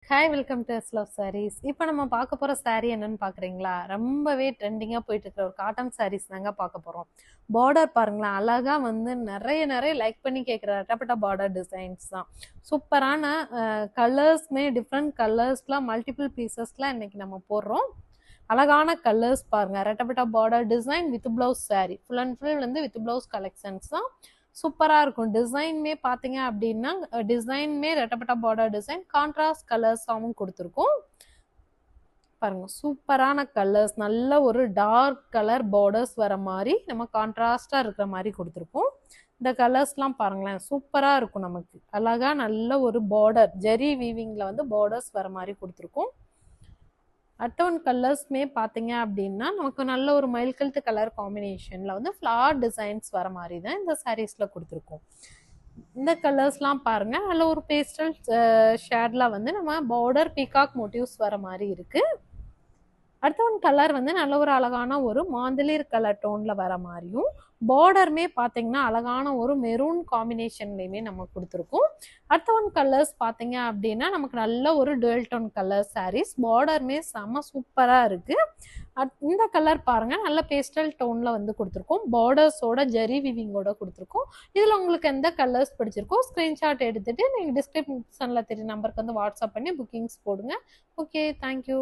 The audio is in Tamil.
Hi welcome to Love Sarees. இப்போ நம்ம பார்க்க போகிற saree என்னன்னு பார்க்குறீங்களா? ரொம்பவே ட்ரெண்டிங்காக போயிட்டு இருக்கிற ஒரு காட்டன் sarees தாங்க பார்க்க போகிறோம். பார்டர் பாருங்களேன், அழகாக வந்து நிறைய நிறைய லைக் பண்ணி கேட்குற ரெட்டப்பட்ட பார்டர் டிசைன்ஸ் தான். சூப்பரான கலர்ஸ்மே டிஃப்ரெண்ட் கலர்ஸ்லாம் மல்டிபிள் பீசஸ்லாம் இன்னைக்கு நம்ம போடுறோம். அழகான கலர்ஸ் பாருங்க, ரெட்டப்பட்ட border design with blouse saree full and full வந்து வித் பிளவுஸ் கலெக்ஷன்ஸ் தான். சூப்பராக இருக்கும். டிசைன்மே பார்த்தீங்க அப்படின்னா டிசைன்மே ரெட்டப்பட்ட பார்டர் டிசைன் கான்ட்ராஸ்ட் கலர்ஸாகவும் கொடுத்துருக்கோம். பாருங்க, சூப்பரான கலர்ஸ், நல்ல ஒரு டார்க் கலர் பார்டர்ஸ் வர மாதிரி நம்ம கான்ட்ராஸ்டா இருக்கிற மாதிரி கொடுத்துருக்கோம். இந்த கலர்ஸ்லாம் பாருங்களேன், சூப்பராக இருக்கும். நமக்கு அழகா நல்ல ஒரு பார்டர் ஜெரி வீவிங்ல வந்து பார்டர்ஸ் வர மாதிரி கொடுத்துருக்கோம். அட்டோன் கலர்ஸ்மே பார்த்தீங்க அப்படின்னா நமக்கு நல்ல ஒரு மயில் கழுத்து கலர் காம்பினேஷனில் வந்து ஃப்ளார் டிசைன்ஸ் வர மாதிரி தான் இந்த சாரீஸில் கொடுத்துருக்கோம். இந்த கலர்ஸ்லாம் பாருங்க, நல்ல ஒரு பேஸ்டல் ஷேட்ல வந்து நம்ம பார்டர் பீகாக் மோட்டிவ்ஸ் வர மாதிரி இருக்கு. அடுத்த ஒன் கலர் வந்து நல்ல ஒரு அழகான ஒரு மாந்தளிர் கலர் டோன்ல வர மாதிரியும், பார்டருமே பார்த்தீங்கன்னா அழகான ஒரு மெரூன் காம்பினேஷன்லையுமே நம்ம கொடுத்துருக்கோம். அடுத்த ஒன் கலர்ஸ் பார்த்தீங்க அப்படின்னா நமக்கு நல்ல ஒரு டுவெல் டோன் கலர் சாரீஸ், பார்டருமே செம்ம சூப்பராக இருக்கு. இந்த கலர் பாருங்க, நல்ல பேஸ்டல் டோன்ல வந்து கொடுத்துருக்கோம். பார்டர்ஸோட ஜெரி விவிங்கோட கொடுத்துருக்கோம். இதில் உங்களுக்கு எந்த கலர்ஸ் பிடிச்சிருக்கோ ஸ்க்ரீன்ஷாட் எடுத்துட்டு நீங்கள் டிஸ்கிரிப்ஷனில் தெரிய நம்பருக்கு வந்து வாட்ஸ்அப் பண்ணி புக்கிங்ஸ் போடுங்க. Okay, thank you.